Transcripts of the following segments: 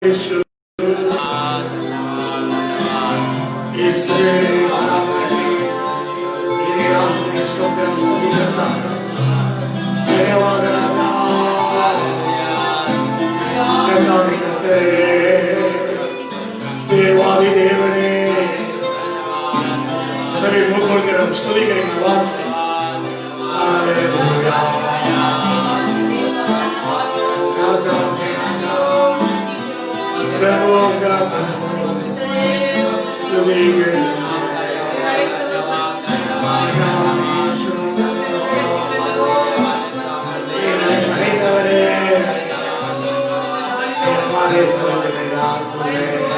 यीशु ईश्वरी आराधना तेरे आत्मिक स्तोत्रम स्तुति करता धन्यवाद राजा गद्दारी करते देवादि देवने सभी मुख खोलकर हम स्तुति करेंगे आवाज से हालेलुया राजा प्रभु का स्तुति के हमारे समझनेदार तो है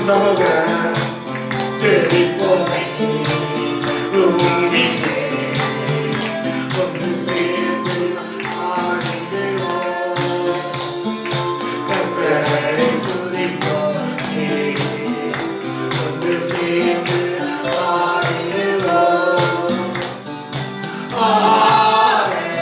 சமூக ஜெபிப்போமே பூமியிலே ஒன்று சேர்ந்து ஆடிடுவோம் கர்த்தரை துதிப்போமே ஒன்று சேர்ந்து ஆடிடுவோம் ஆமென்.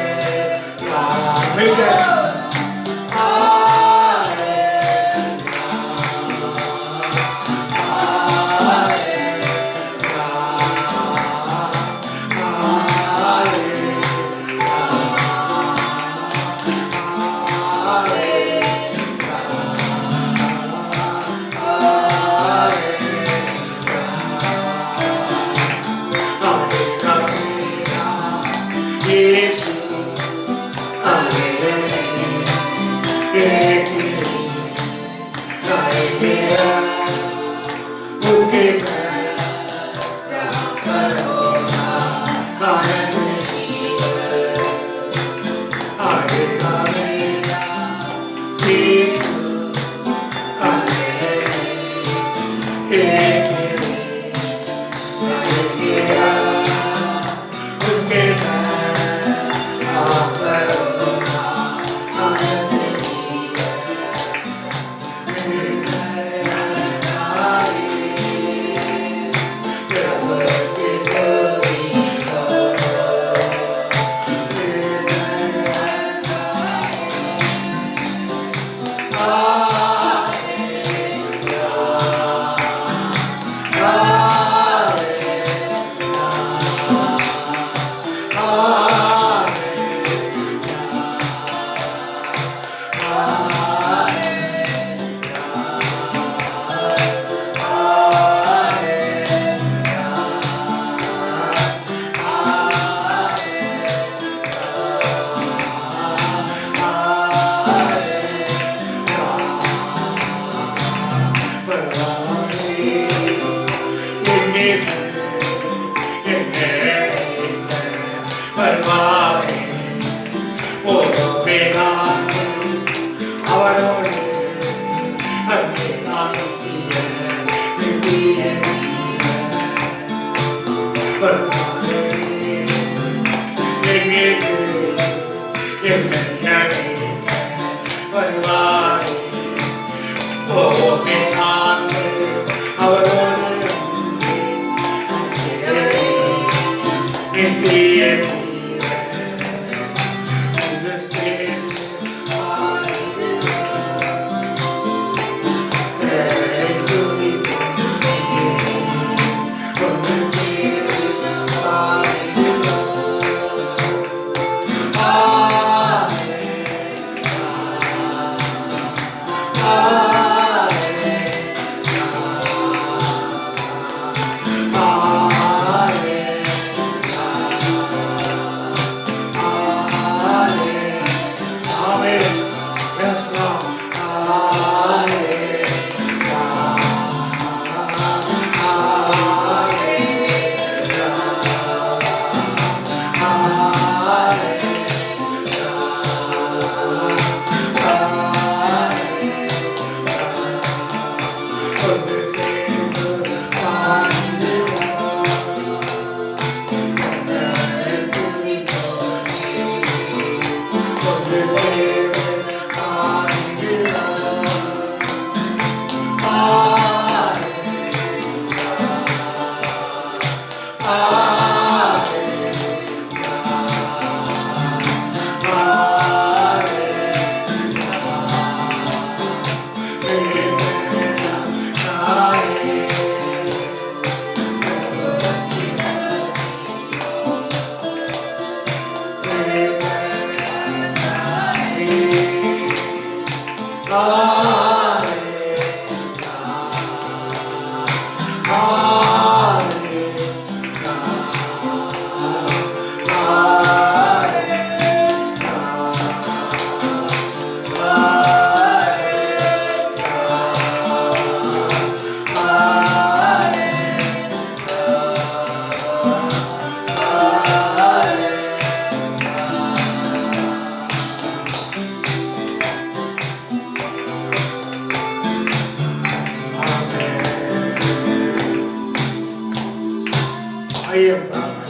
आइए हम प्रार्थना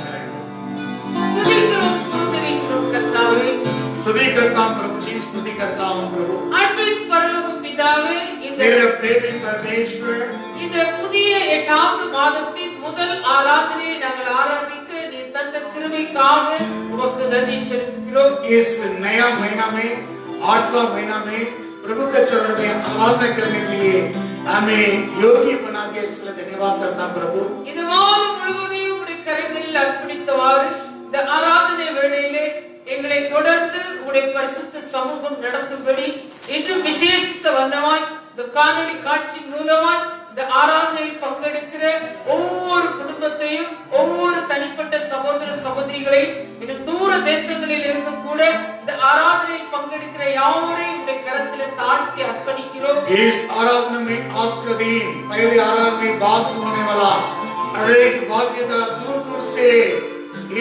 करेंगे। स्तुति करता हूँ प्रभु जी, स्तुति करता हूँ प्रभु। मेरे प्रेमी परमेश्वर, இந்த புதிய 8வது மாதத்தின் முதல் ஆராதனையை நாங்கள் ஆராதிக்க நீ தந்த கிருபைக்காக உமக்கு நன்றி செலுத்துகிறோம்। इस नया महीना में 8वां महीना में प्रभु के चरण में आराधना करने के लिए हमें योग्य बना दिया, इसलिए धन्यवाद करता हूं प्रभु। இந்த மாதம் முழுவதையும் உம்முடைய கரங்களில் அர்ப்பணித்தவாறு இந்த ஆராதனை வேளையிலே எங்களை தொடர்ந்து உம்முடைய பரிசுத்த சமூகம் நடத்தும்படி இன்றும் விசேஷித்த வண்ணமாய் இந்த காணொளி காட்சி மூலமாய் இந்த ஆராதனையில் பங்கெடுக்கிற ஒவ்வொரு குடும்பத்தையும் ஒவ்வொரு தனிப்பட்ட சகோதர சகோதரிகளையும் இன்னும் தூர தேசங்களில் இருந்தும் கூட இந்த ஆராதனையில் பங்கெடுக்கிற யாவரையும் உடைய கரத்திலே தாழ்த்தி அர்ப்பணிக்கிறோம்। इस आराधना में आज का दिन पहले आराधना में बाद होने वाला अनेक भाग्यदार दूर दूर से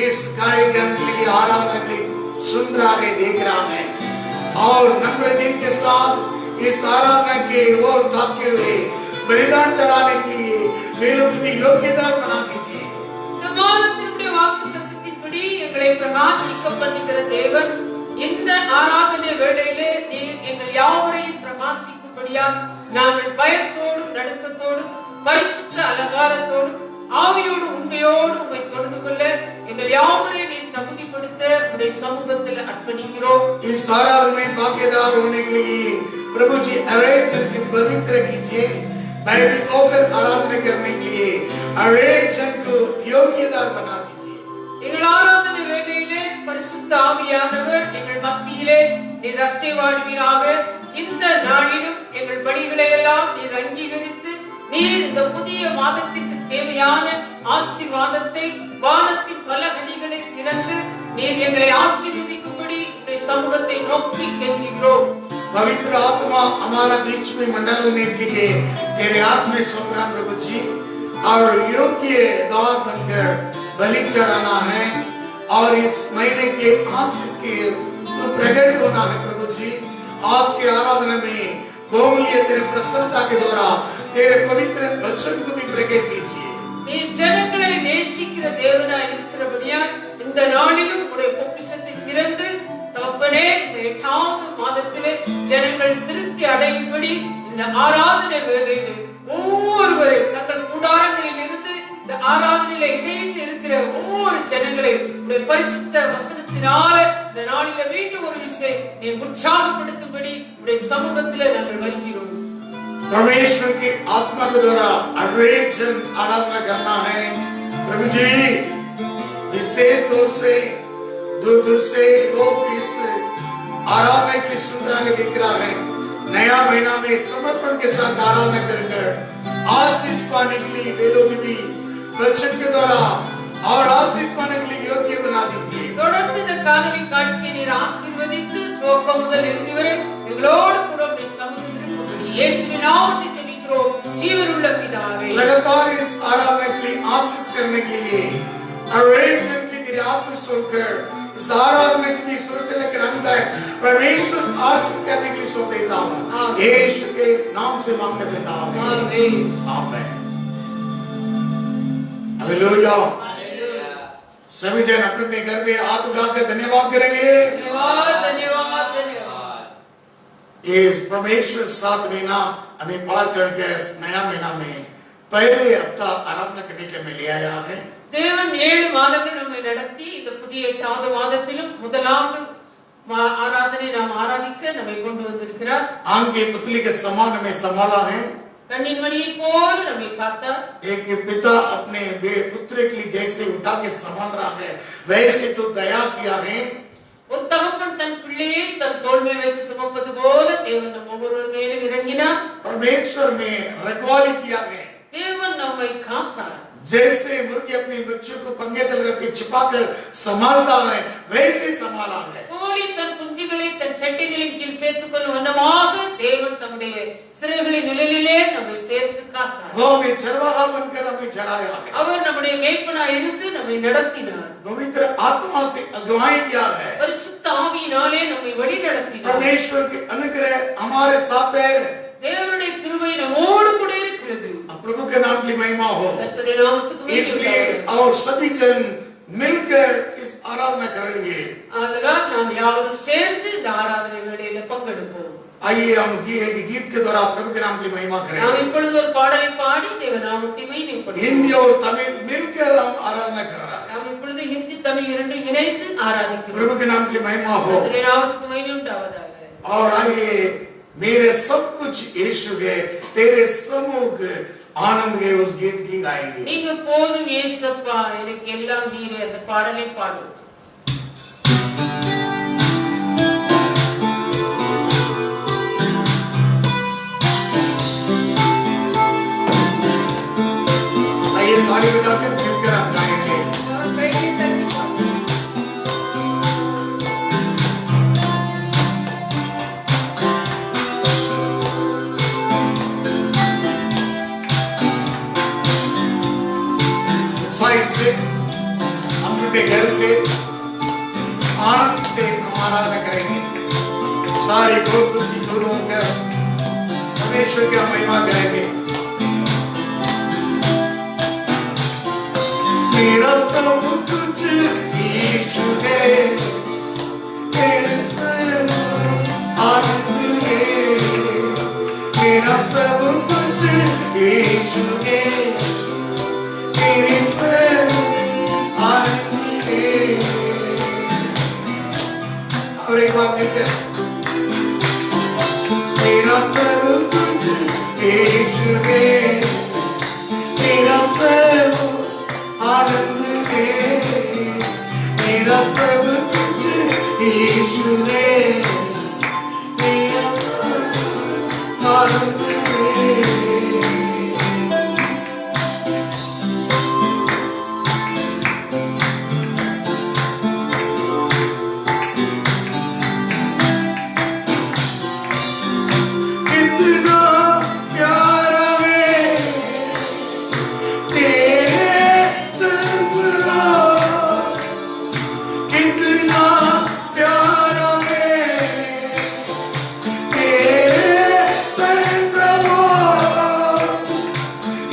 इस कार्यक्रम के लिए आराधना के लिए सुन रहा है, देख रहा है और नम्र दिन के साथ इस आराधना के ओर ताकते हुए बलिदान चढ़ाने के लिए वे लोग भी योग्यता बना दीजिए। இந்த மாதத்தினுடைய வாக்குத்தத்தத்தின்படி எங்களை பிரகாசிக்க பண்ணுகிற தேவன் இந்த ஆராதனை வேளையிலே நீர் எங்கள் யாவரையும் பிரகாசிக்கும்படியா நாங்கள் பயத்தோடும் நடுக்கத்தோடும் பரிசுத்த அலங்காரத்தோடும் ஆவியோடு உண்மையோடு உம்மை தொழுது கொள்ள எங்கள் யாவரையும் நீர் தகுதிப்படுத்த உம்முடைய சமூகத்தில் அர்ப்பணிக்கிறோம்। इस आराधना में भाग्यदार होने के लिए प्रभु जी अरेजन के पवित्र कीजिए, भयभीत होकर आराधना करने के लिए अरेजन को योग्यदार बना दीजिए। எங்கள் ஆராதனை வேளையிலே பரிசுத்த ஆவியானவர் எங்கள் மத்தியிலே நீர் அசைவாடுவீராக। இந்த நாளிலும் எங்கள் பலிகளை எல்லாம் நீர் அங்கீகரித்து நீர் இந்த புதிய மாதத்திற்கு தேவையான ஆசீர்வாதத்தை வானத்தின் பல கனிகளை திறந்து நீர் எங்களை ஆசீர்வதிக்கும்படி உம்முடைய சமூகத்தை நோக்கி கெஞ்சுகிறோம்। पवित्र आत्मा हमारा बीच में मंडल होने के लिए तेरे हाथ में सौंप रहा प्रभु जी और योग्य दान बनकर बलि चढ़ाना है और इस महीने के आशीष के तो प्रकट होना है प्रभु जी। आज के आराधना में बहुमूल्य तेरे प्रसन्नता के द्वारा तेरे पवित्र वचन को भी प्रकट कीजिए। நீர் ஜனங்களை நேசிக்கிற தேவனாய் இருக்கிறபடியால் இந்த நாளிலும் உம்முடைய பொக்கிஷத்தை திறந்து தகப்பனே இந்த 8வது மாதத்திலே ஜனங்கள் திருப்தி அடையும்படி இந்த ஆராதனை வேளையிலே ஒவ்வொருவரையும் தங்கள் கூடாரங்களில் இருந்து இந்த ஆராதனையில இணைந்து இருக்கிற ஒவ்வொரு ஜனங்களையும் உம்முடைய பரிசுத்த வசனத்தினால இந்த நாளில மீண்டும் ஒரு விசை நீர் உற்சாகப்படுத்தும்படி உம்முடைய சமூகத்திலே நாங்கள் வருகிறோம்। परमेश्वर की आत्मा के द्वारा अरेजन आराधना करना है प्रभु जी। विशेष तौर से दूर दूर से लोग इस आराधना के लिए सुन रहा है, देख रहा है। नया महीना में समर्पण के साथ आराधना कर आशीष पाने के लिए वे लोग भी वचन के द्वारा और आशीष पाने के लिए योग्य बना दीजिए। தொடர்ந்து இந்த காணொளி காட்சியை நீர் ஆசீர்வதித்து துவக்கம் முதல் இறுதி வரை எங்களோடு கூட உம்முடைய சமூகத்தில் இருக்கும்படி இயேசுவின் நாமத்தில் ஜெபிக்கிறோம் ஜீவனுள்ள பிதாவே। लगातार इस आराधना के लिए आशीष करने के लिए अरेजन की तेरे हाथ में सौंपकर इस आराधना के लिए शुरू से लेकर अंत तक परमेश्वर आशीष करने के लिए सौंप देता हूँ यीशु के नाम से मांगते पिता आमीन आमीन हालेलुया। सभी जन अपने अपने घर में हाथ उठाकर धन्यवाद करेंगे। धन्यवाद धन्यवाद धन्यवाद। इस परमेश्वर 7 महीना हमें पार करके इस नया महीना में पहले हफ्ता आराधना करने के लिए ले आया है। தேவன் 7 மாதங்கள் நம்மை நடத்தி இந்த புதிய 8வது மாதத்திலும் முதலாவது ஆராதனை நாம் ஆராதிக்க நம்மை கொண்டு வந்திருக்கிறார்। आम के पुतली के समान हमें संभाला है। கண்ணின் மணியை போல நம்மை காத்தார்। एक पिता अपने पुत्र के लिए जैसे उठा के संभाल रहा है वैसे तो दया किया है। ஒரு தகப்பன் தன் பிள்ளையை தன் தோள் மேல் வைத்து சுமப்பது போல தேவன் நம் ஒவ்வொருவர் மேலும் இறங்கினார்। परमेश्वर ने रखवाली किया है। தேவன் நம்மை காத்தார்। जैसे मुर्गी अपने बच्चों को पंगे तल रख के छिपाकर संभालता है वैसे संभाला है। கோழி தன் குஞ்சுகளை தன் செட்டைகளின் கீழ் சேர்த்துக் கொள்ளும் வண்ணமாக தேவன் தம்முடைய சிறைகளின் நிழலிலே நம்மை சேர்த்து காத்தார்। वो हमें चरवाहा बनकर हमें चराया है। அவர் நம்முடைய மேய்ப்பனாய் இருந்து நம்மை நடத்தினார்। पवित्र आत्मा से अगुवाई किया है। பரிசுத்த ஆவியினாலே நம்மை வழி நடத்தினார்। परमेश्वर के अनुग्रह हमारे साथ है। தேவனுடைய கிருபை நம்மோடு கூட இருக்கிறது। प्रभु के नाम की की महिमा हो। கர்த்தருடைய நாமத்துக்கு மகிமை इसलिए உண்டாவதாக. और सभी जन मिलकर इस आराधना करेंगे। ஆதலால் நாம் யாவரும் சேர்ந்து இந்த ஆராதனை வேளையில பங்கெடுப்போம். आइए हम गीत के द्वारा प्रभु के नाम की महिमा நாம் करें। இப்பொழுது ஒரு பாடலை பாடி தேவ நாமத்தை மகிமைப்படுத்துவோம். हिंदी और तमिल मिलकर हम आराधना कर रहा है। நாம் இப்பொழுது ஹிந்தி தமிழ் இரண்டும் இணைத்து ஆராதிக்கிறோம். प्रभु के नाम की महिमा हो। கர்த்தருடைய நாமத்துக்கு மகிமை உண்டாவதாக. और आइए मेरे सब कुछ यीशु के तेरे सम्मुख आनंद के उस गीत की गाएंगे। நீங்க போதும் இயேசப்பா எனக்கு எல்லாம் நீரே அந்த பாடலை பாடுவோம். आइए ताली बजाकर मिलकर हम गाएंगे। நாம் கையை தட்டி பாடுவோம். उत्साह से हम अपने घर से आनंद से हम आराधना करेंगे। सारी गोत्र की दूर होकर परमेश्वर की हम महिमा करेंगे। मेरा सब कुछ यीशु है, तेरे संग आनंद है। मेरा सब कुछ यीशु है, तेरे संग आनंद है। और एक बार मिलकर मेरा सब कुछ यीशु है, तेरा सब आनंद है। मेरा सब कुछ यीशु है, मेरा सब आनंद है। कितना प्यारा है तेरे संग रहो, कितना प्यारा है तेरे संग रहो।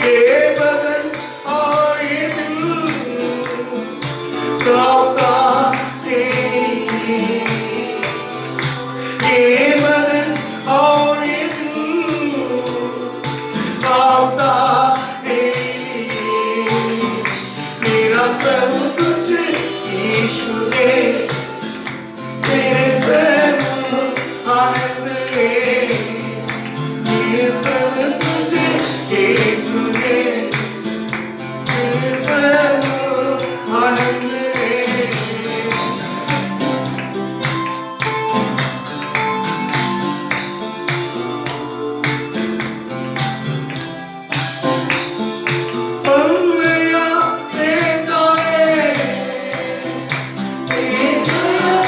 ये बदन और ये दिल गाता तेरी, ये बदन और ये दिल गाता तेरी। मेरा सब कुछ यीशु है, तेरे सब आनंद है। मेरे सब कुछ यीशु है, तेरे सब आनंद है। पल्लिया देता है, देता है।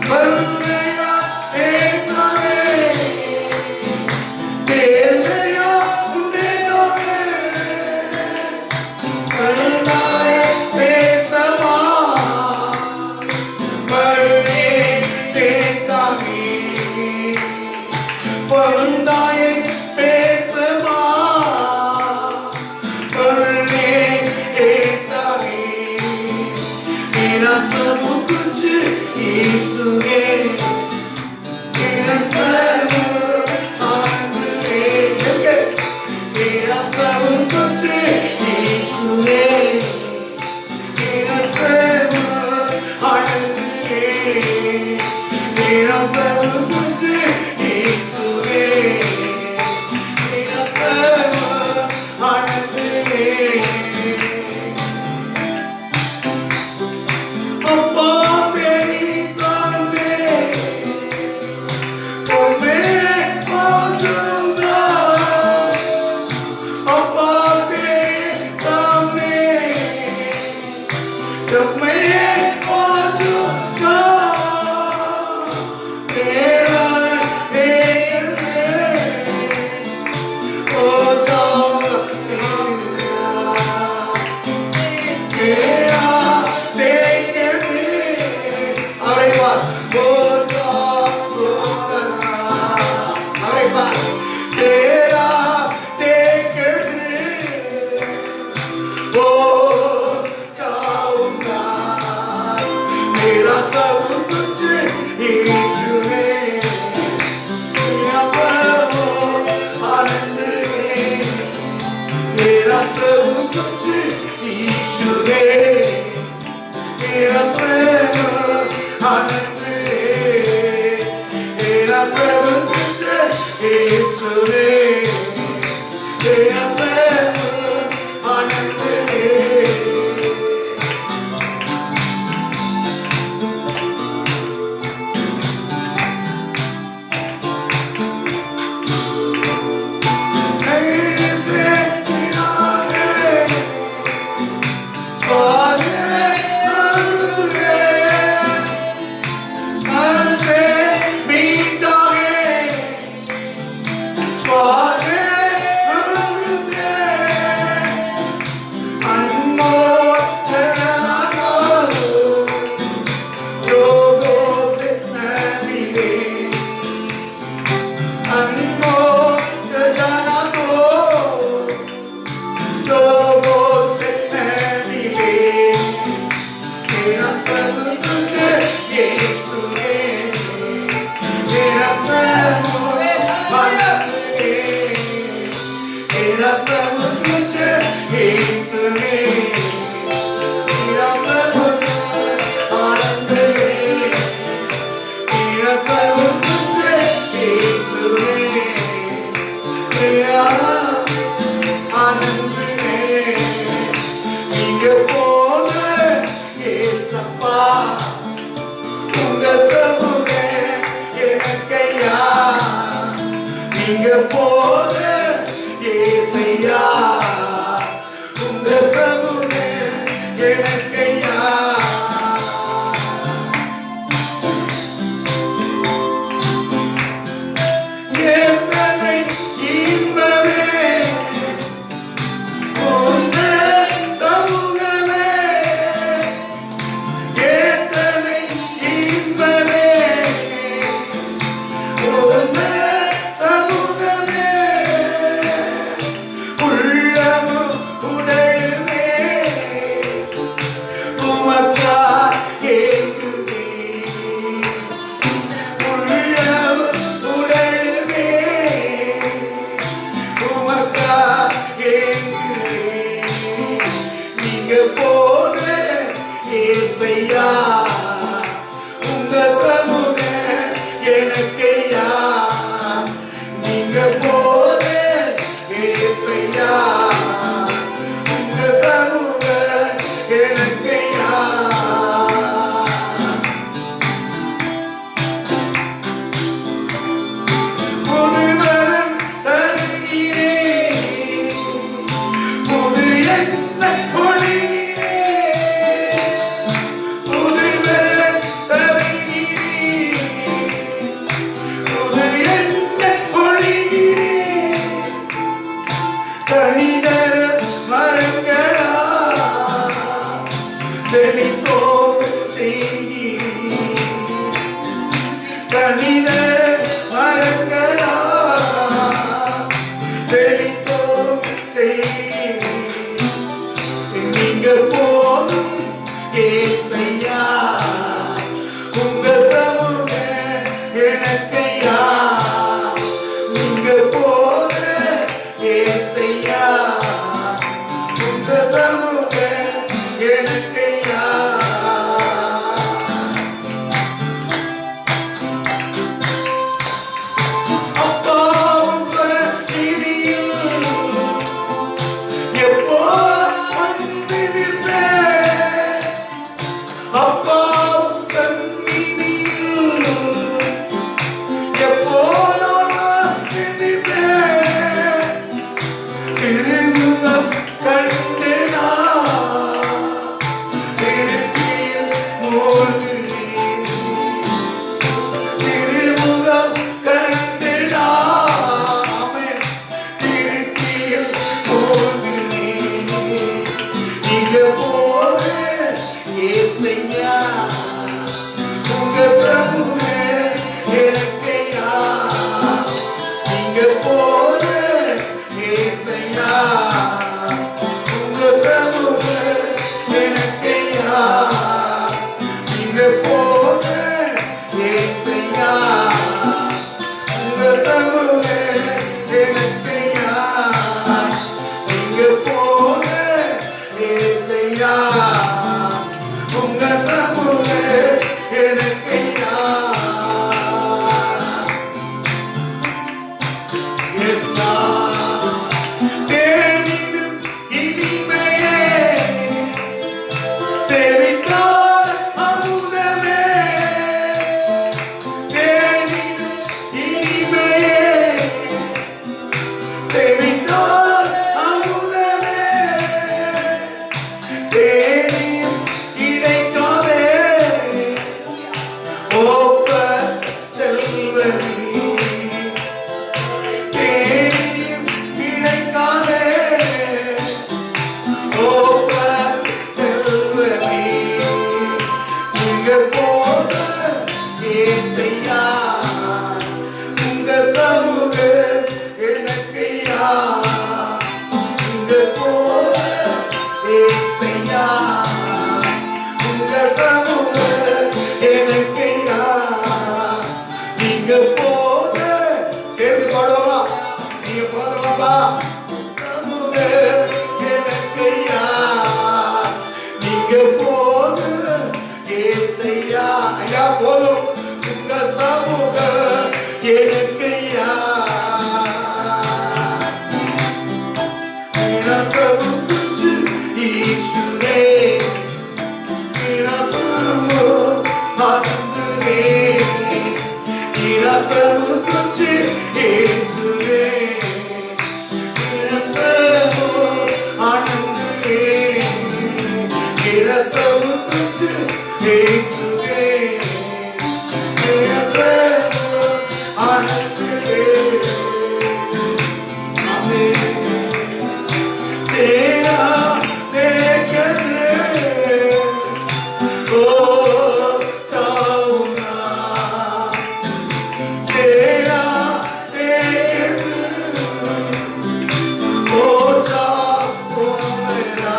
पल्लिया देता है, देता है। पल्लाए बेसमा पल्ले देता है। फलदाए बेसमा पल्ले देता है। मेरा सब कुछ यीशु है, मेरा सब आनंद है। मेरा सब कुछ यीशु है, मेरा सब आनंद है। मेरा सब कुछ यीशु है, இயேசுவே தேசம் ஆனந்தமே Yes, God. தேனினும் இனிமையே, தேவிட்டால் அமுதமே. தேனினும் இனிமையே, தேவிட்டால் அமுதமே. தேனியும் கிடைக்காதே, ஒப்ப செல்வமே. தேனியும் கிடைக்காதே, ஒப்ப செல்வமே. நீங்க போக ஏன் செய்யா, உங்க சமூக எனக்கையா. நீங்க போக ஏன் செய்யா, உங்க சமூக எனக்கையா. நீங்க போக சேர்ந்து பாடுவோமா, நீங்க போதுமாப்பா. சமூக எனக்கையா, நீங்க போக ஏசையா. ஐயா போதும், உங்க சமூக எனக்கையா. मेरा सब कुछ ईश्वरे, मेरा सब आनंद है. मेरा सब कुछ ईश्वरे, मेरा सब आनंद है. मेरा सब कुछ ईश्वरे, मेरा सब आनंद है. आमीन. तेरा देखते हो जाऊंगा, तेरा देखते हो जाऊंगा.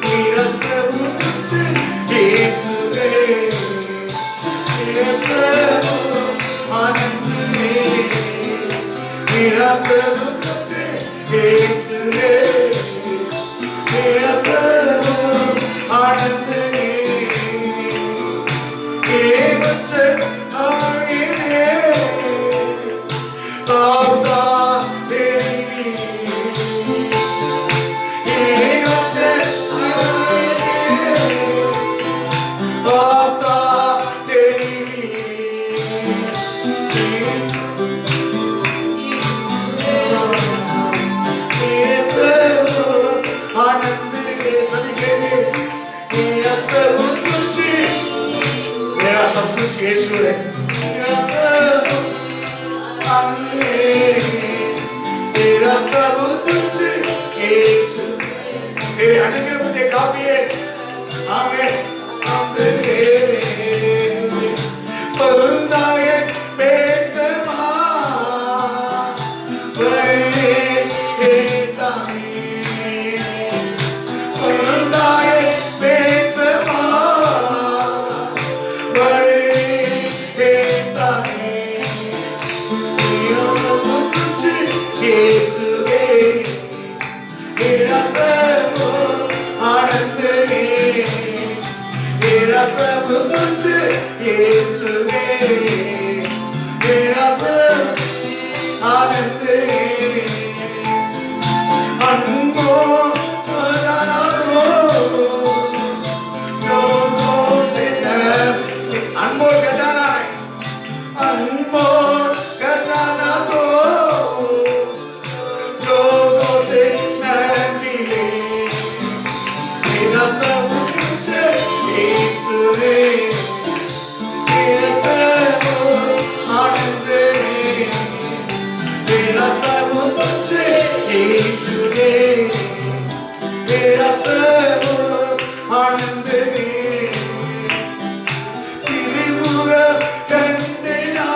मेरा सब कुछ यीशु है, मेरा सब आनंद है. मेरा सब कुछ यीशु है, मेरा सब आनंद है. ये बच्चे आए हैं, आपका तेरी. ये बच्चे आए हैं, आपका तेरी. ये सब आनंद के सभी के लिए. मेरा सब कुछ, मेरा सब कुछ यीशु है. मेरा सब आनंद है, मेरा सब कुछ यीशु. तेरे आने के लिए मुझे काफी है. आमीन. आनंद है पलदाए बेसमा बड़े तामी. पलदाए बेसमा बड़े तामी. मेरा सब कुछ यीशु है, मेरा सब आनंद है. मेरा सब कुछ यीशु है, मेरा सब आनंद है. अनमोल खजाना दो, जो से अनमोल खजाना है. अनमोल खजाना दो, जो से न मिले. मेरा सब कुछ यीशु है, मेरा सब आनंद है. मेरा सब कुछ यीशु है, मेरा सब आनंद है. तिरुमुख कंडना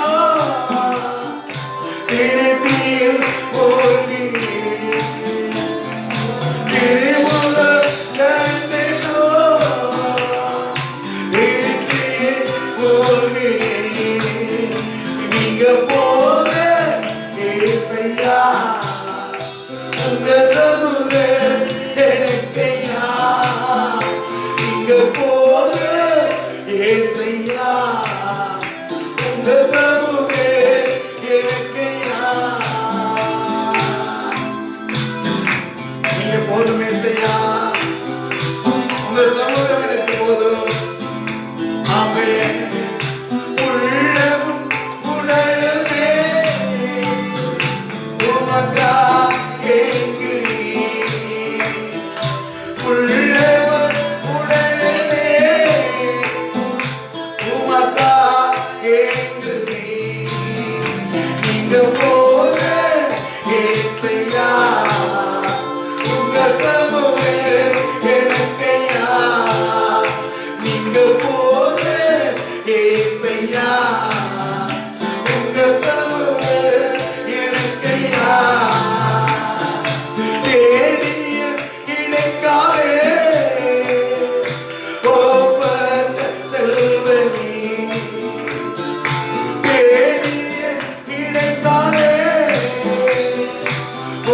तेरे तीर बोली. तिरुमुख कंडना तेरे तीर बोली. நீங்க போல ஏசையா, உங்க சமூக எனக்கையா. நீங்க போல ஏசையா, உங்க சமூக எனக்கையா. நீங்க போல ஏசையா உங்க சமூகமே எனக்கையா நீங்க போல ஏசையா உங்க சமூகமே எனக்கையா தேடிய கிடைக்காதே ஓப்பன் செல்வனே தேடிய கிடைக்காதே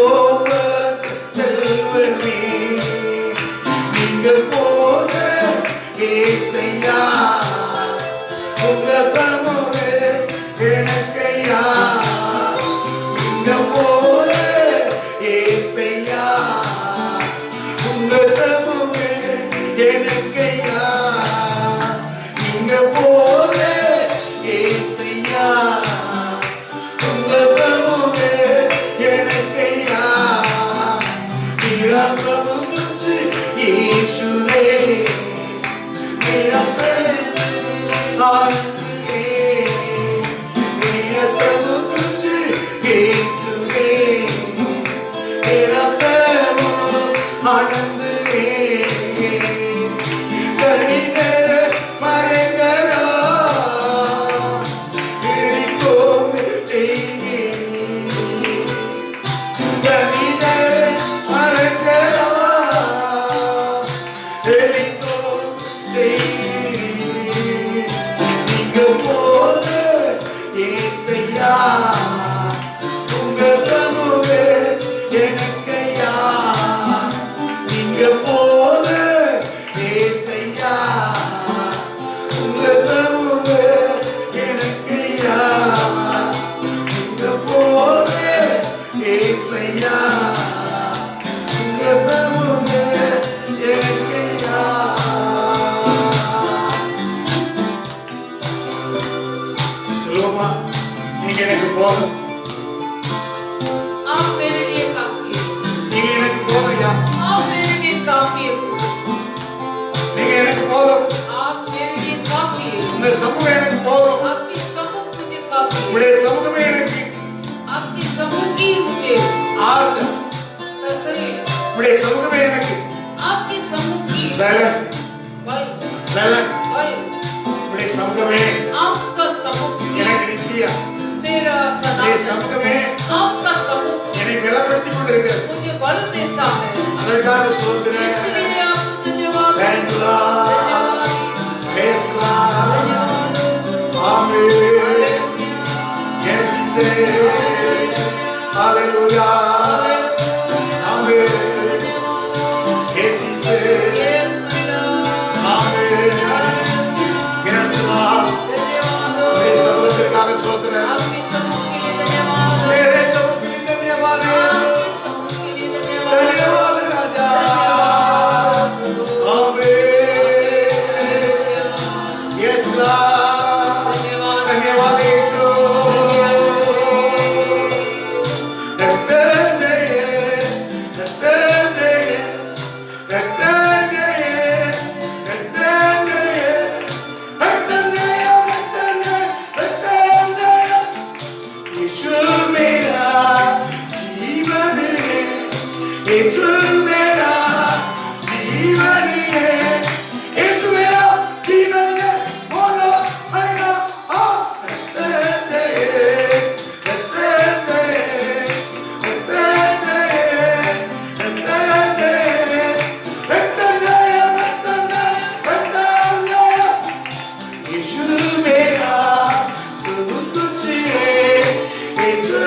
ஓப்பன் செல்வனே நீங்க போல ஏசையா உங்க சமூகமே எனக்கையா நீங்க போல ஏசையா உங்க சமூகமே எனக்கையா நீங்க போல ஏசையா உங்க சமூகமே எனக்கையா நீரம் சமூகச்சு ஈசுவே நீரம் ஆனந்தே நீரம் சமூகச்சு ஈசுவே நீரம் ஆனந்தே கணிதர மரங்கரா இடித்தோம் செய்கி கணிதர மரங்கரா இடித்தோம் செய்கி நீங்க போல ஏசையா உங்க சமூகமே எனக்கையா நீங்க போல ஏசையா உங்க சமூகமே எனக்கையா நீங்க போல ஏசையா உங்க சமூகமே எனக்கையா சொல்லுமா நீங்க எனக்கு போதும் आप मेरे लिए काफी है நீங்க எனக்கு போதும்யா आप मेरे लिए काफी है நீங்க எனக்கு போதும் आप मेरे लिए काफी है இந்த சமூகம் எனக்கு போதும் आपकी समूह मुझे काफी है உங்களுடைய சமூகமே எனக்கு आपकी समूह की मुझे ஆறுதல் तसल्ली है உங்களுடைய சமூகமே எனக்கு आपकी समूह की பலன் बल பலன் बल உங்களுடைய சமூகமே आपका समूह எனக்கு நித்தியா मेरा உங்களுடைய सदा சமூகமே आपका समूह என்னை பலப்படுத்திக் கொண்டிருக்கிறது मुझे बल देता है அதற்காக ஸ்தோத்திரம் इसलिए आपको धन्यवाद Thank you, Lord. धन्यवाद Praise God. धन्यवाद Amen. Hallelujah Yes, Jesus. Hallelujah. Amen. Yes, Jesus. Yes my Lord Amen. Yes, Lord. धन्यवाद मेरे सर्वोत्तरकाल स्तोत्र आपके समूह के लिए धन्यवाद मेरे सब के लिए धन्यवाद यीशु आपके समूह के लिए धन्यवाद धन्यवाद राजा आमेन यस लॉर्ड धन्यवाद यीशु यीशु मेरा जीवन है यीशु मेरा जीवन है यीशु मेरा जीवन है बोलो मेरा यीशु मेरा सब कुछ है यीशु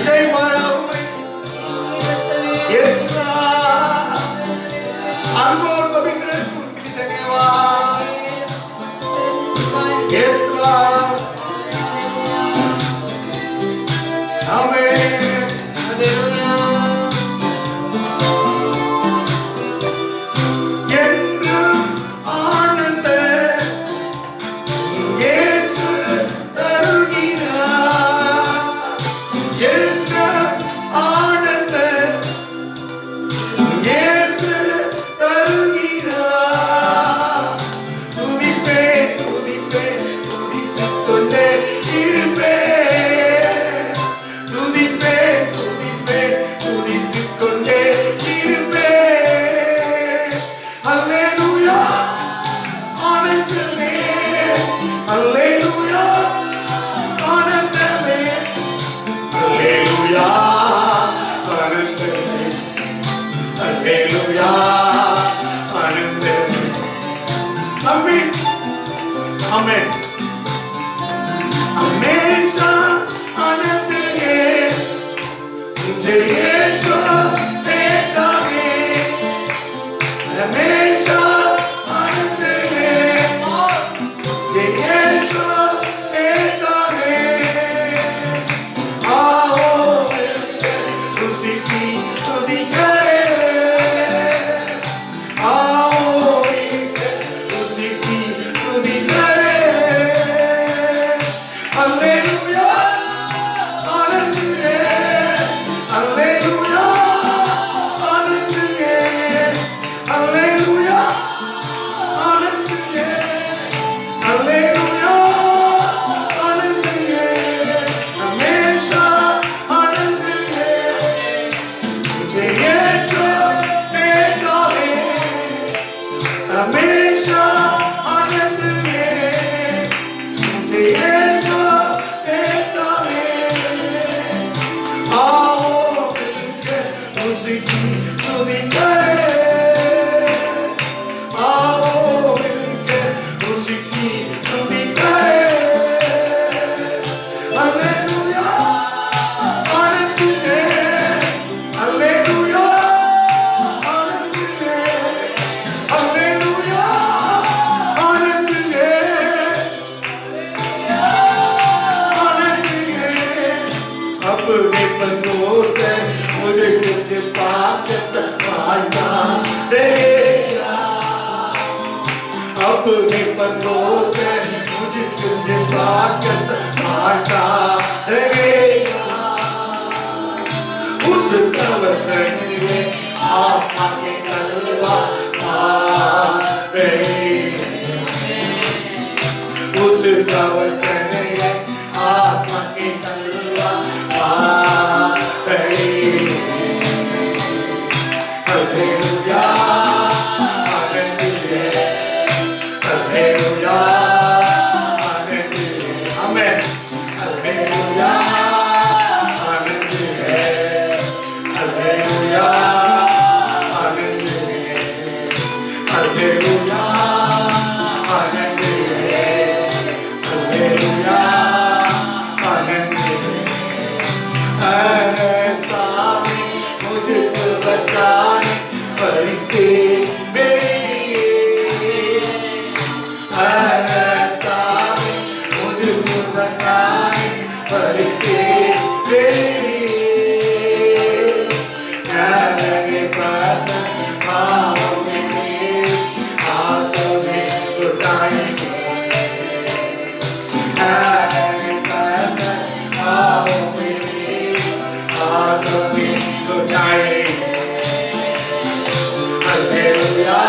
विजय पाया हूँ यस अनमोल पवित्र की धन्यवाद यस आमेन अपने पन्नों पे मुझे तुझे पाकर संभालता रहेगा उसका वचन है आत्मा के तलवा उसका वचन है आत्मा के तलवा हालेलुया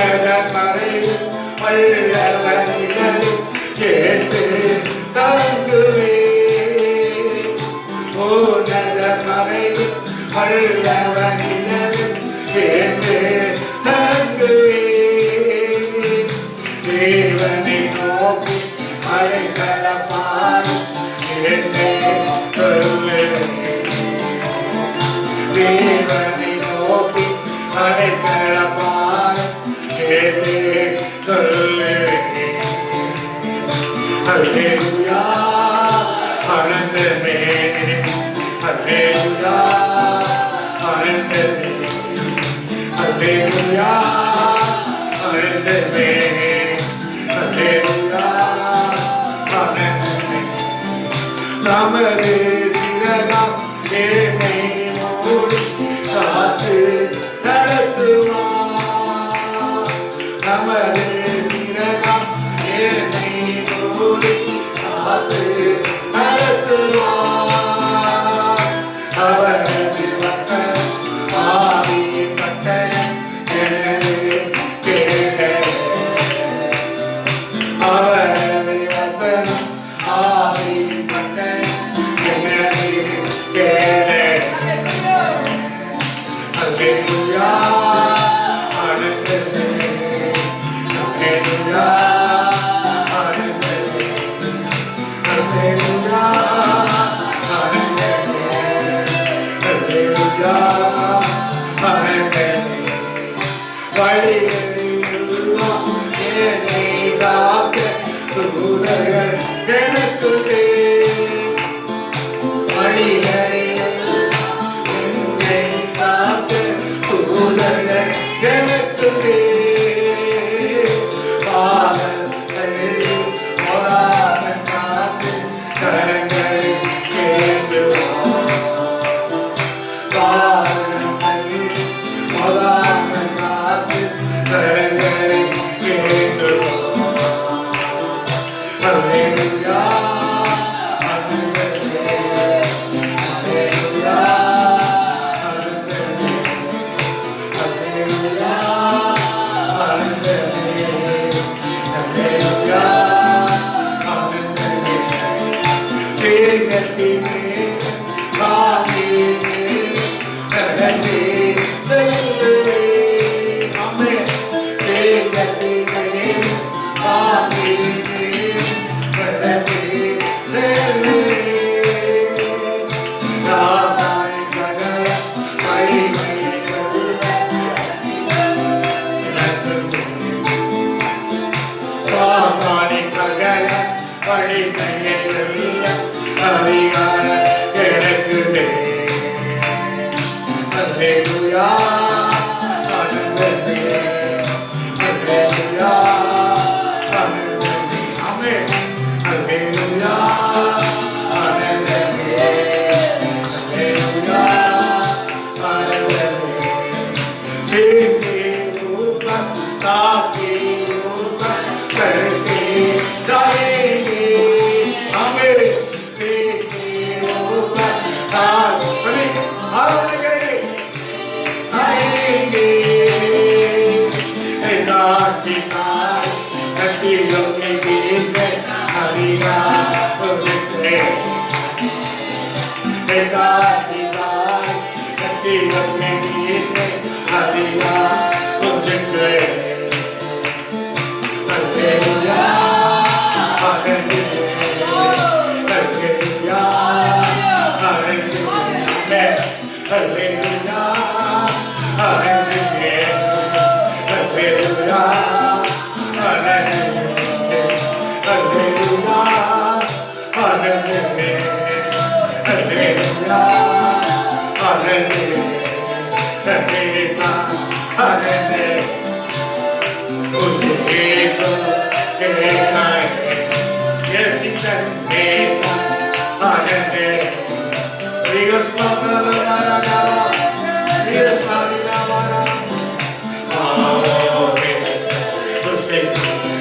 உன்னத கரையில் வல்லவனிடலில் கேட்டு தங்குவே உன்னத கரையில் வல்லவனிடலில் கேட்டு தங்குவே தேவனை நோக்கி அழைக்கலப்பார் என்னை சொல்லுவேன் தேவனை நோக்கி அழைக்கலப்பார் என்னை சொல்லுவேன் அல்லேலூயா ஆனந்தமே அல்லேலூயா ஆனந்தமே அல்லேலூயா ஆனந்தமே அல்லேலூயா ஆனந்தமே நமது சிறகாம் என்னை மூடி காத்து நடத்துவார் நமது சிறகாம் என்னை மூடி காத்து நடத்துவார் அவரது வசனம் ஆவியின் கட்டளை எனது கேட்டேன் அவரது வசனம் ஆவியின் கட்டளை எனது கேட்டேன் அல்லேலூயா ஆனந்தமே அல்லேலூயா ஆனந்தமே அல்லேலூயா ஆனந்தமே அல்லேலூயா ஆனந்தமே வழிகளிலெல்லாம் என்னை காக்க தூதர்கள் எனக்குள்ளே வழிகளிலெல்லாம் என்னை காக்க தூதர்கள் எனக்குள்ளே பாதங்களில் மோதாமல் காத்து கரங்களில் ஏந்துவார் பாதங்களில் மோதாமல் காத்து கரங்களில் ஏந்துவார் அல்லேலூயா ஆனந்தமே அல்லேலூயா ஆனந்தமே அல்லேலூயா ஆனந்தமே அல்லேலூயா ஆனந்தமே சேகத்திலே காமிலே நடந்தே செல்லுவே ஆமென் சேகத்திலே காமிலே நடந்தே செல்லுவே நாதாய் சகல மகிமைகள் சாத்தானின் சகல வழிமைகள் அதிகார எனக்குள்ளே அல்லேலூயா ஆனந்தமே அல்லேலூயா ஆனந்தமே ஆமென் அல்லேலூயா ஆனந்தமே அல்லேலூயா ஆனந்தமே சேகே ரூப சாகே ரூப கர்த்தே தாயேங்கே ஆமென் சேகே ரூப சாகே சभी आराधना करेंगे आएंगे दाती सारी हड्डियों के गीत में हरिया बजते दाती सारी हड्डियों के गीत में हरिया बजते hallelujah hallelujah hallelujah hallelujah Hallelujah, hallelujah, hallelujah, hallelujah, hallelujah, hallelujah, hallelujah, hallelujah, hallelujah. Ujhe so ekay, yes he said, yes, hallelujah. Dios patala maragara, Dios patala maragara. Amen. To sing,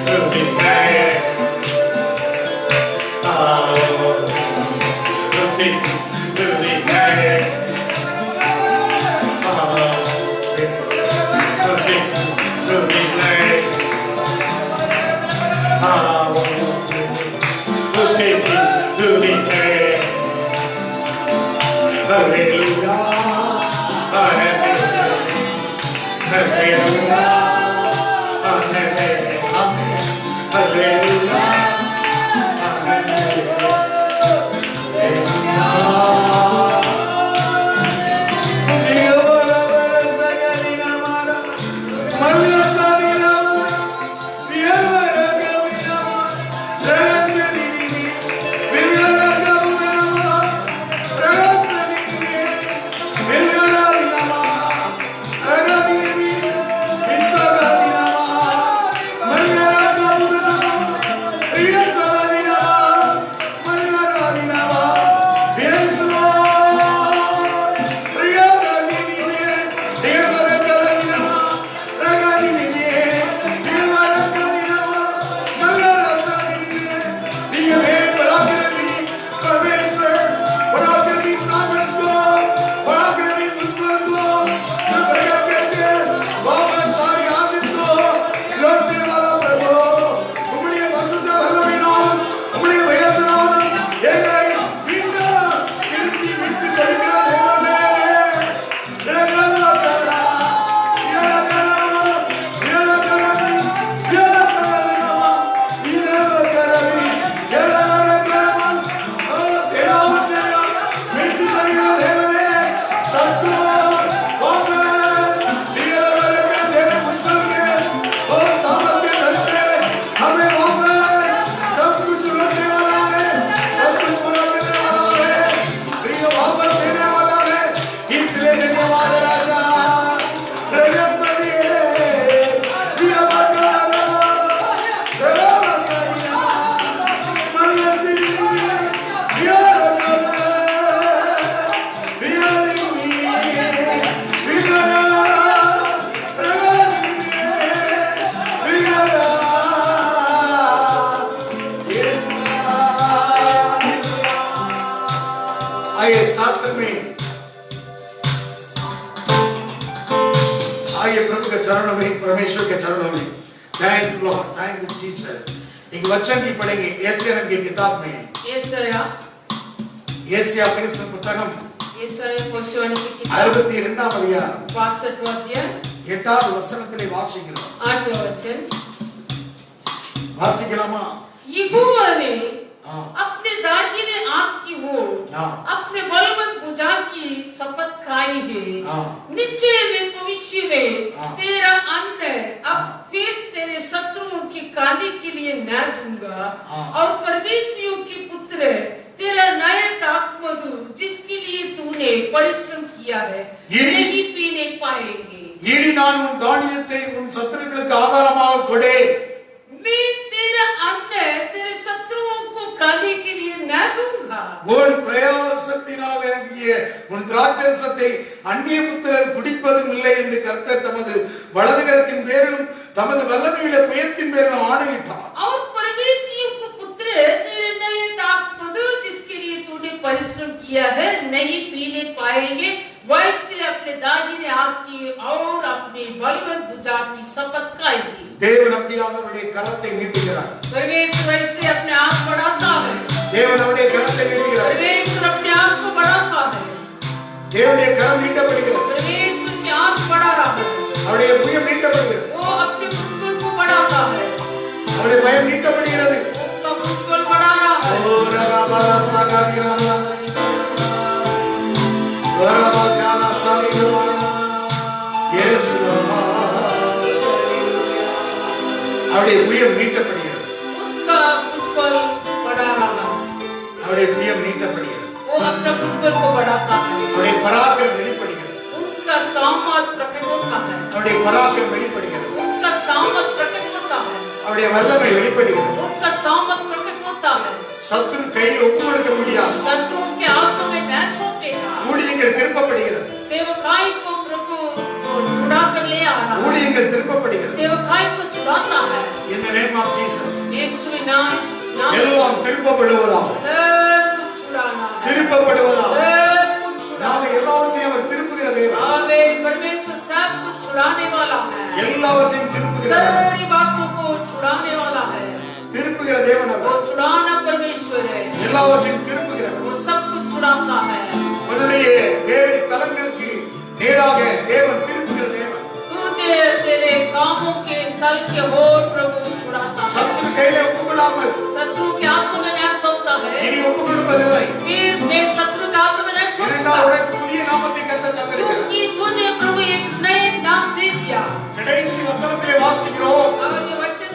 to declare. Amen. To sing, to declare. Amen. To sing, to declare. उसे दूरी है hallelujah hallelujah hallelujah आइए शास्त्र में आइए प्रभु के चरणों में परमेश्वर के चरणों में thank you Lord thank you Jesus एक वचन की पढ़ेंगे यशायाह की किताब में यशायाह प्रवचन पुस्तकम यशायाह प्रवचन की किताब 62 அதிகாரம் 62 அத்தியாயம் 8வது வசனத்திலே வாசிக்கிறோம் 8வது வசனம் வாசிக்கலாமா यहोवा ने अपने दाहिने हाथ की ओर अपने बलवन्त भुजा की शपथ खाई है निश्चय में भविष्य में तेरा अन्न अब फिर तेरे शत्रुओं की खाने के लिए न दूंगा और परदेशियों के पुत्र तेरा नया दाखमधु जिसके लिए तूने परिश्रम किया है नहीं पीने पाएंगे इनी நான் உன் தானியத்தை உன் சத்துருக்களுக்கு ஆகாரமாக கொடே मैं तेरा अन्न तेरे शत्रुओं को खाने के लिए न दूंगा உன் பிரயாசத்தினால் வாங்கிய உன் திராட்சரசத்தை அந்நிய புத்திரர் குடிப்பதும் இல்லை என்று கர்த்தர் தமது வலதுகரத்தின் பேரிலும் தமது வல்லமையுள்ள பெயர்த்தின் பேரிலும் ஆணையிட்டார் और परदेशियों को पुत्र तेरे नए दाखमधु जिसके लिए तूने परिश्रम किया है नहीं पीने पाएंगे वैसे अपने दाहिने हाथ की और अपने बलवन्त भुजा की शपथ खाएगी தேவன் அப்படியாக அவருடைய கரத்தை நீட்டுகிறார் परमेश्वर ऐसे अपने हाथ बढ़ाता है தேவன் அவருடைய கரத்தை நீட்டுகிறார் परमेश्वर अपने हाथ को बढ़ाता है தேவனுடைய கரம் நீட்டப்படுகிறது परमेश्वर के हाथ बढ़ा रहा है அவருடைய புயம் நீட்டப்படுகிறது वो अपने पुत्र को बढ़ाता है அவருடைய பயம் நீட்டப்படுகிறது उसका पुत्र बढ़ा रहा है ஓ ரகாபல சகாகிரமா வரபகான சாலிகமா இயேசு அவருடைய புயம் நீட்டப்படுகிறது उसका पुत्र बढ़ा रहा है அவருடைய புயம் நீட்டப்படுகிறது वो अपने पुत्र को बढ़ाता है அவருடைய பராக்கிரம் வெளிப்படுகிறது उनका सामर्थ प्रकट होता है அவருடைய பராக்கிரம் வெளிப்படுகிறது उनका सामर्थ प्रकट होता है அவருடைய வல்லமை வெளிப்படுகிறது उनका सामर्थ प्रकट होता है சத்துரு கையில் ஒப்பு கொடுக்க முடியாது शत्रुओं के हाथों में न सौंपेगा ஊழியங்கள் திருப்பப்படுகிறது सेवकाई को प्रभु छुड़ा कर ले आ रहा है ஊழியங்கள் திருப்பப்படுகிறது सेवकाई को छुड़ाता है in the name of Jesus यीशु नाम எல்லாம் திருப்பப்படுவதாக सब कुछ छुड़ाना है திருப்பப்படுவதாக सब कुछ छुड़ाना நாம எல்லாவற்றையும் அவர் திருப்புகிற தேவன் आमेन परमेश्वर सब कुछ छुड़ाने वाला है எல்லாவற்றையும் திருப்புகிறார் सारी बातों को छुड़ाने वाला है எல்லாவற்றையும் திருப்புகிறது. वो सब कुछ छुड़ाता है. உன்னுடைய வேலை ஸ்தலங்களுக்கு நேராக தேவன் திருப்புகிற தேவன். तुझे तेरे कामों के स्थल के ओर प्रभु छुड़ाता है. சத்துரு கையிலே ஒப்புக்கொடாமல் शत्रु के हाथों में नहीं सौंपता है. இனி ஒப்புக்கொடுப்பதில்லை. फिर मैं शत्रु के हाथों में नहीं सौंपता. ஏனென்றால் உனக்கு புதிய நாமத்தை கர்த்தர் தந்திருக்கிறார். क्योंकि तुझे प्रभु एक नए नाम दे दिया. கடைசி வசனத்திலே வாசிக்கிறோம். और ये वचन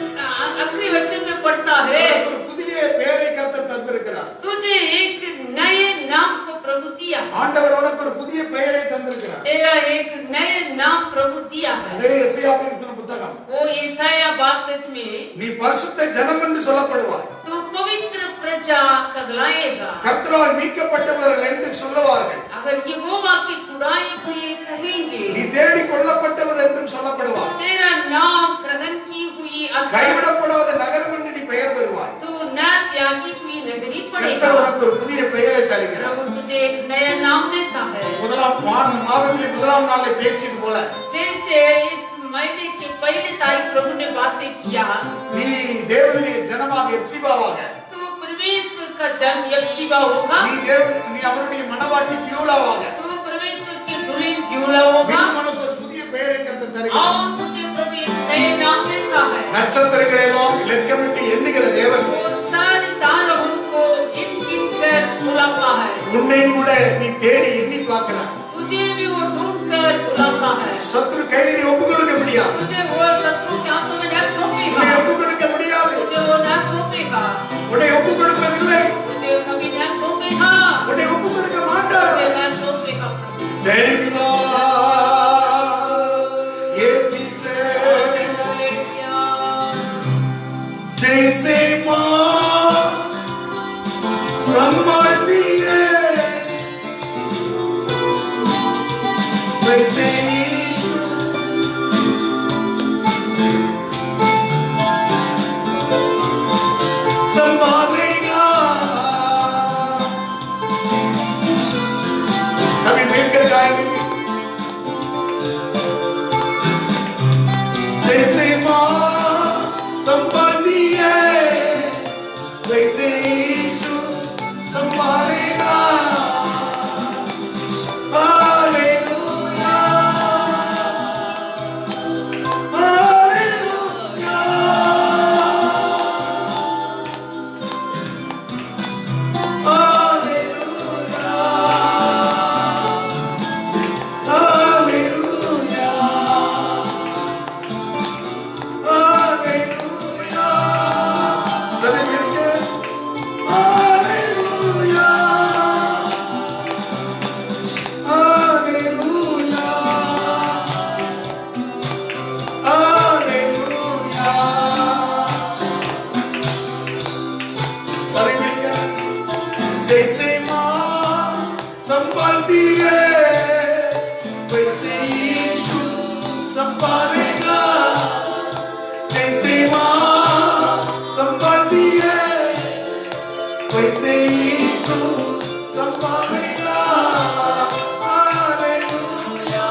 आखिरी वचन में पढ़ता है. ஒரு புதிய பெயரை கர்த்தர் தந்திருக்கிறார். तुझे एक नए नाम को प्रभु दिया. ஆண்டவர் உனக்கு ஒரு புதிய பெயரை தந்திருக்கிறார். तेरा एक नए नाम प्रभु दिया है. அதே எசாயா தரிசன புத்தகம். वो यशायाह 62 में நீ பரிசுத்த ஜனம் என்று சொல்லப்படுவாய். तू पवित्र प्रजा कहलाएगा. கர்த்தரால் மீட்கப்பட்டவர்கள் என்று சொல்லுவார்கள். अगर यहोवा की छुड़ाई हुई कहेंगे. நீ தேடி கொள்ளப்பட்டவர் என்றும் சொல்லப்படுவாய். तेरा नाम ग्रहण की हुई கைவிடப்படாத நகரம் என்று நீ பெயர் பெறுவாய். तू न त्यागी हुई नगरी கர்த்தர் पड़ेगा. உனக்கு ஒரு புதிய பெயரை தருகிறார். प्रभु तुझे एक नया नाम देता है. முதலாம் மாதத்திலே முதலாம் நாளில் பேசியது போல जैसे इस महीने के पहले तारीख प्रभु ने बातें किया. நீ தேவனுடைய ஜனமாக எப்சிபாவாக, तू परमेश्वर का जन यप्शिबा होगा. நீ அவருடைய மனவாட்டி பியூலாவாக, तू परमेश्वर की दुल्हन ब्यूला होगा. உனக்கு ஒரு புதிய பெயரை கர்த்தர் தருகிறார். और तुझे प्रभु एक नए नाम देता है. நட்சத்திரங்களை எல்லாம் லெக்கமிட்டு எண்ணுகிற தேவன் और सारे तारों को गिन गिन कर बुलाता है. உன்னையும் கூட நீ தேடி எண்ணி பார்க்கிறார். तुझे भी वो ढूंढ कर बुलाता है. சத்துரு கையில நீ ஒப்பு கொடுக்க முடியாது. तुझे वो शत्रु के हाथों में न உன்னை सौंपेगा. ஒப்பு கொடுக்க முடியாது. तुझे वो न सौंपेगा. உன்னை ஒப்பு கொடுப்பதில்லை. तुझे कभी न सौंपेगा. உன்னை ஒப்பு கொடுக்க மாட்டார். तुझे न सौंपेगा प्रभु. தேவிலா இயேசுவே हालेलुया. जैसे मां संभालती है वैसे यीशु संभालेगा. सभी मिलकर गाएंगे. जैसे मां संभालती है वैसे यीशु संभालेगा. Hallelujah hallelujah hallelujah hallelujah hallelujah. सभी मिलकर हालेलुया हालेलुया हालेलुया. सभी मिलकर जैसे मां संभालती है वैसे यीशु संभालेगा. जैसे मां संभालती है वैसे यीशु संभालेगा. Hallelujah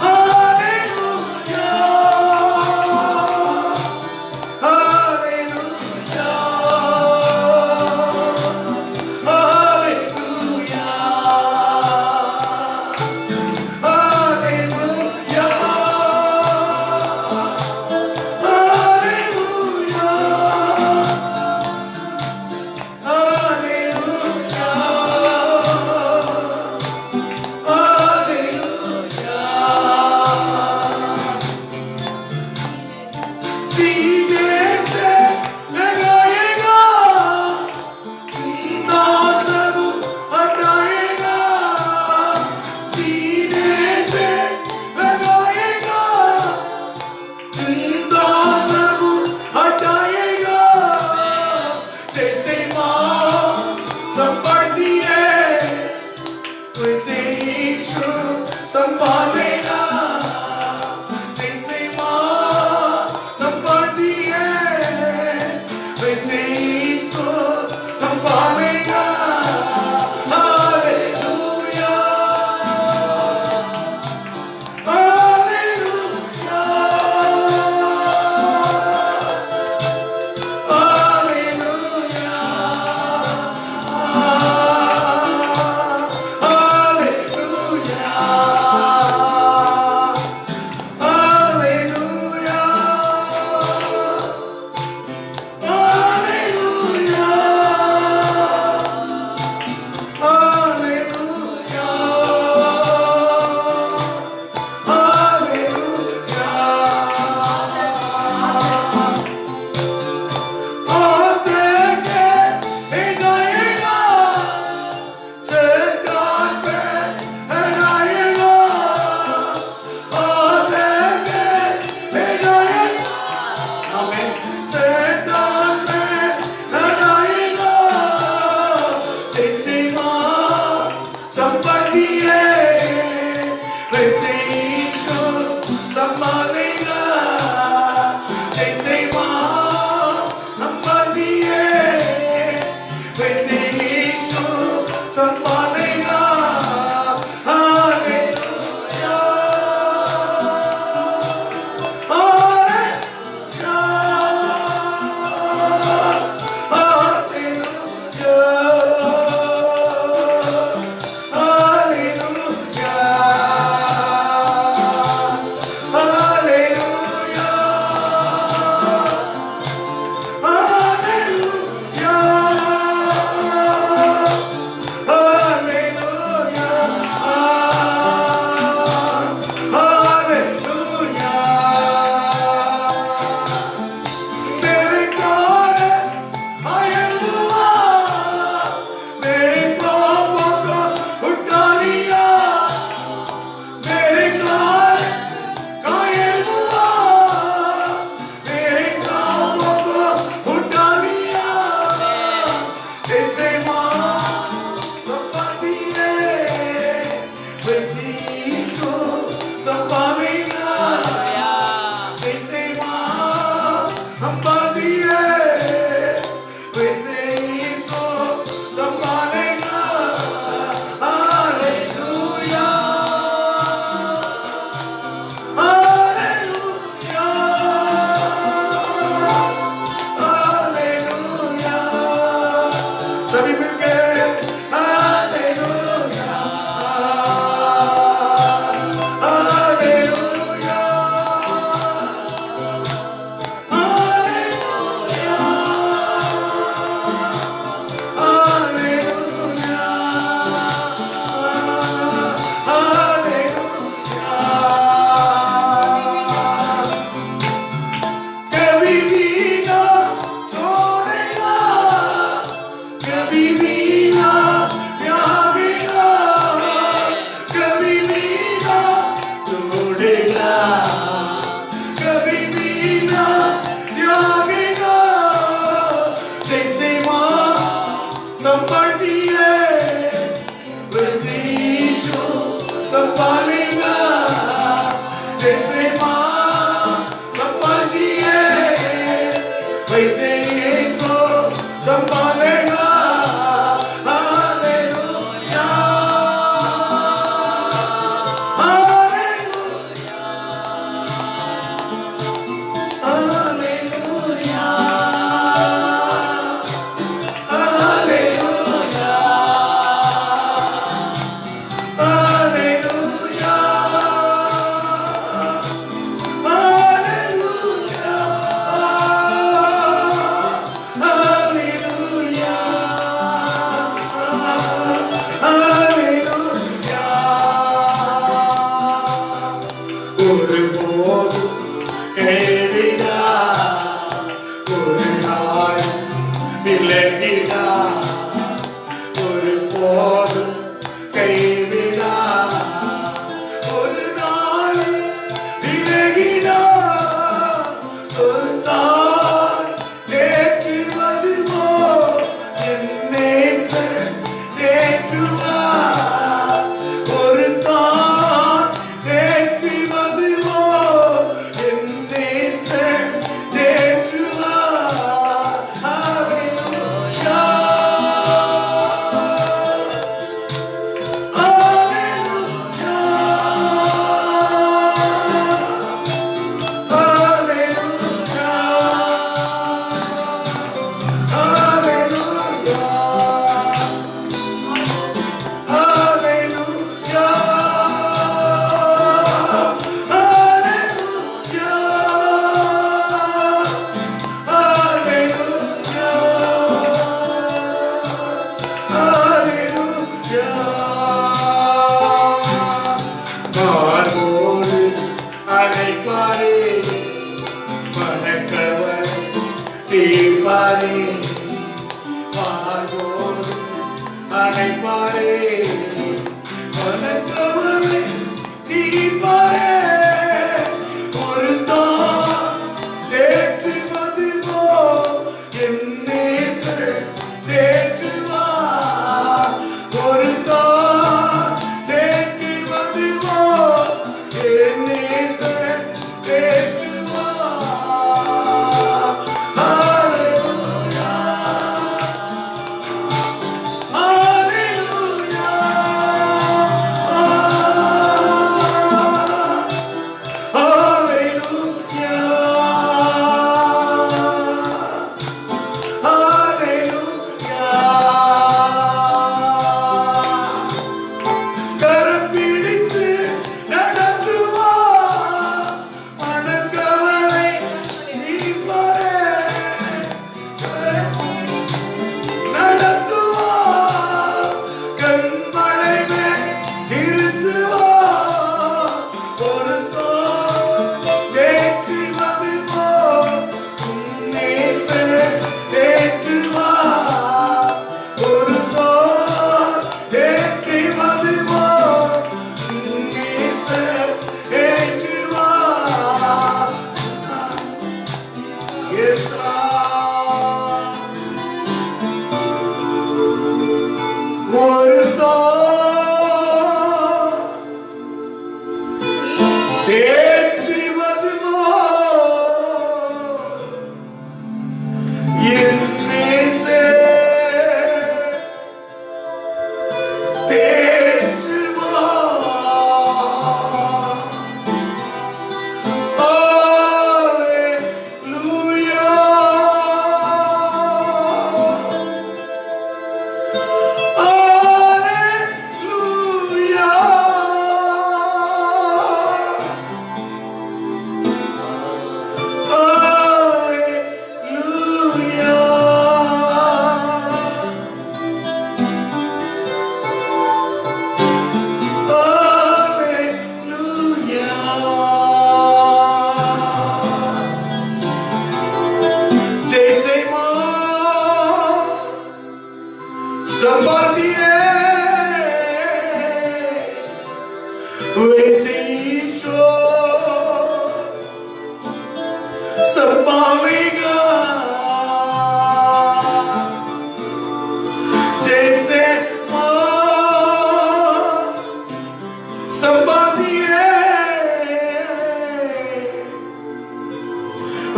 hallelujah hallelujah hallelujah hallelujah hallelujah वैसे इनको संभालेगा। Hallelujah, hallelujah, hallelujah, hallelujah, hallelujah,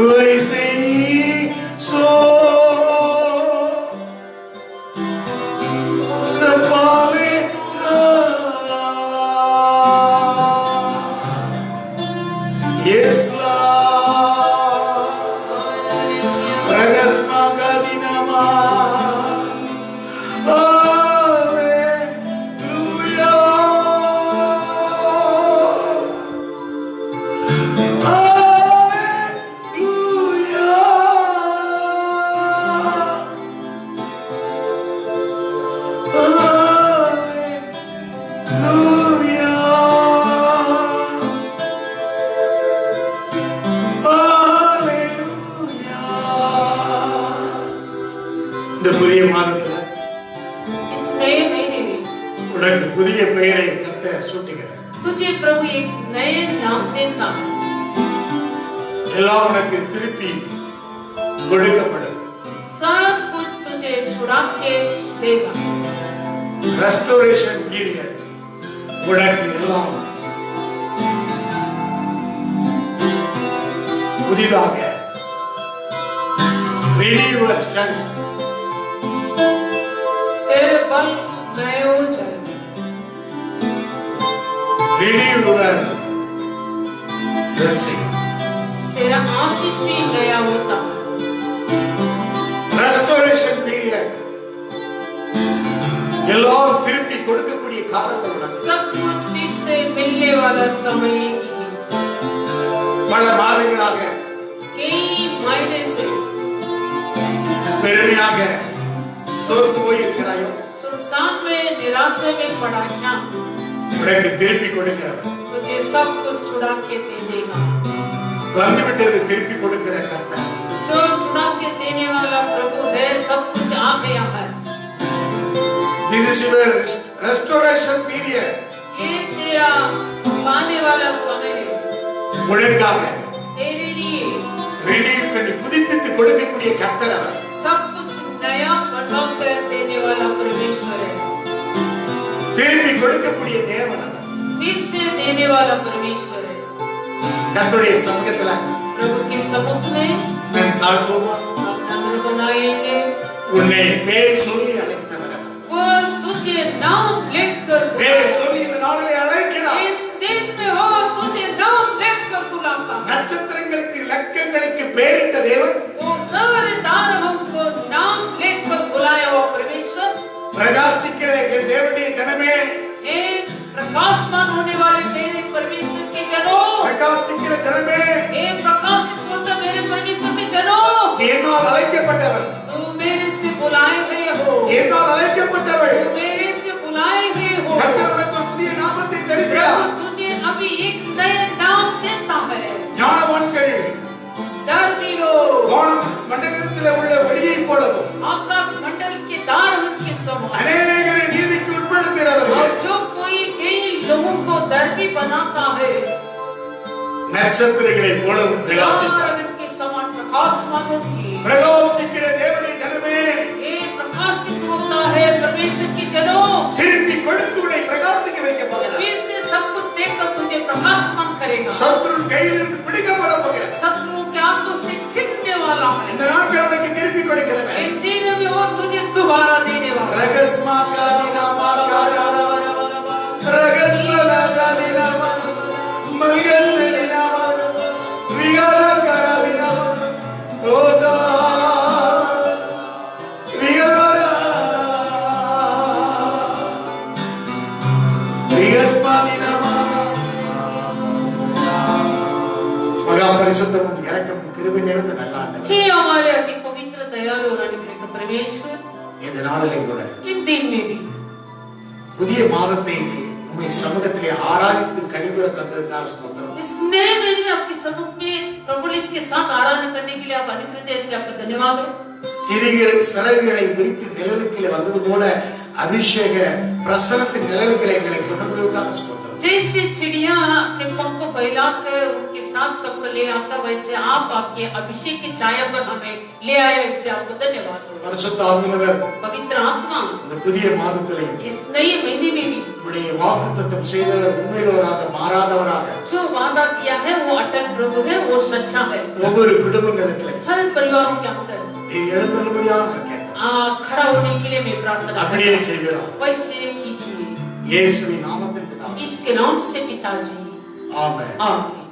वैसे ही सो புதிய மாதத்துல इस नए महीने में உனக்கு புதிய பெயரை கர்த்தர் சூட்டுகிறார். तुझे प्रभु एक नए नाम देता है. எல்லாம் உனக்கு திருப்பி கொடுக்கப்படும். सब कुछ तुझे छुड़ा के देगा. ரெஸ்டோரேஷன் பீரியட் உனக்கு எல்லாம் புதிதாக renew your strength. तेरे बल नए हो जाएंगे. renew your blessing. तेरा आशीष भी नया होता है. ரெஸ்டோரேஷன் பீரியட் எல்லாம் திருப்பி கொடுக்கக்கூடிய காலங்கள் உனக்கு. सब कुछ फिर से मिलने वाला समय ही है. பல மாதங்களாக कई महीने से பெருமையாக சோர்ந்து போய் இருக்கிறாயோ सुनसान में निराशा में पड़ा क्या? உனக்கு திருப்பி கொடுக்கிறவர். तुझे सब कुछ छुड़ा के दे देगा. வந்துவிட்டது திருப்பி கொடுக்கிற கர்த்தர். जो छुड़ा के देने वाला प्रभु है, सब कुछ आ गया है. This is your restoration period. ये तेरा पाने वाला समय है. உனக்காக तेरे लिए renew பண்ணி புதுப்பித்து கொடுக்கக்கூடிய கர்த்தர் அவர். सब कुछ नया बना कर देने वाला परमेश्वर है. திருப்பி கொடுக்கக்கூடிய தேவன் அவர். फिर से देने वाला परमेश्वर है. கர்த்தருடைய சமூகத்துல प्रभु के सम्मुख में நான் தாழ்வோமா हम नम्र बनाएंगे. உன்னை பேர் சொல்லி அழைத்தவர் அவர். वो तुझे नाम लेकर பேர் சொல்லி இந்த நாளிலே அழைக்கிறார். इन दिन में वो तुझे नाम लेकर बुलाता है. நட்சத்திரங்களுக்கு லக்கங்களுக்கு பேரிட்ட தேவன் वो सारे तारों को नाम लेकर बुलाया हुआ परमेश्वर. பிரகாசிக்கிற என் தேவனுடைய ஜனமே हे प्रकाशमान होने वाले मेरे परमेश्वर के जनों, பிரகாசிக்கிற ஜனமே हे प्रकाशित होता मेरे परमेश्वर के जनों, நீ என்னால் அழைக்கப்பட்டவர். तू मेरे से बुलाए गए हो. நீ என்னால் அழைக்கப்பட்டவள். तू मेरे से बुलाए गए हो. கர்த்தர் உனக்கு ஒரு புதிய நாமத்தை தருகிறார். प्रभु तुझे अभी एक नए नाम देता है. ஞானவான்கள் धर्मी लोग வானம் மண்டலத்தில் உள்ள ஒளியை போலவும் आकाश मंडल के दार उनके समान, அநேகரை நீதிக்கு உட்படுத்துகிறவர்கள். और जो कोई कई लोगों को धर्मी बनाता है, நட்சத்திரங்களை போலவும் பிரகாசித்தார். तार उनके समान प्रकाशमान होगी. பிரகாசிக்கிற தேவனுடைய ஜனமே ये प्रकाशित होता है परमेश्वर के जनों. திருப்பி கொடுத்து உன்னை பிரகாசிக்க வைக்க போகிறார். फिर से सब कुछ देकर तुझे प्रकाशमान करेगा. சத்துரு கையிலிருந்து பிடிக்கப்பட போகிறார். शत्रुओं के हाथों से छीनने वाला है. இந்த நாட்கள் உனக்கு திருப்பி கொடுக்கிறவன். इन दिनों में वो तुझे दोबारा देने वाला है. ரகஸ்மா காதினாமா காதானா ரகஸ்மலா காதினாமா மல்கஸ்மலினாமா விகாலா கராவினாமா ஓதா விகல்மரா விகஸ்மாதினாமா மகா பரிசுத்தமும் இரக்கமும் கிருபை நிறைந்த நல்ல ஆண்டவர். हे हमारे अति पवित्र दयालु और अनुग्रह परमेश्वर, இந்த நாளிலே கூட इन दिन में भी புதிய மாதத்தை உம்மை சமூகத்திலே ஆராய்ந்து கனிவுற தந்ததற்காக ஸ்தோத்திரம். इस नए महीने में आपके सम्मुख में प्रभुलित के साथ आराधना करने के लिए आप अनुग्रह दे, इसलिए आपका धन्यवाद हो. சிறகுகளை விரித்து நிழலுக்குள்ளே வந்தது போல அபிஷேக பிரசன்னத்தின் நிழலுக்குள்ளே எங்களை கொண்டு வந்ததற்காக ஸ்தோத்திரம். जैसे चिड़िया अपने पंख को फैलाकर उनके साथ सबको ले आता, वैसे आप आपके अभिषेक की छाया पर हमें ले आया, इसलिए आपको धन्यवाद हो. பரிசுத்த ஆவியானவர் पवित्र आत्मा இந்த புதிய மாதத்திலே इस नए महीने में भी உம்முடைய வாக்குத்தத்தம் செய்தவர் உண்மையுள்ளவராக மாறாதவராக जो वादा दिया है वो अटल प्रभु है, वो सच्चा है. ஒவ்வொரு குடும்பங்களுக்குள்ளே हर परिवारों के अंदर நீர் எழுந்தருளும்படியாக கேட்கிறோம். खड़ा होने के लिए मैं प्रार्थना அப்படியே करता हूं. செய்கிறோம். वैसे कीजिए இயேசுவின் நாமத்தில் பிதாவே. इसके नाम से पिताजी. ஆமென். आमीन.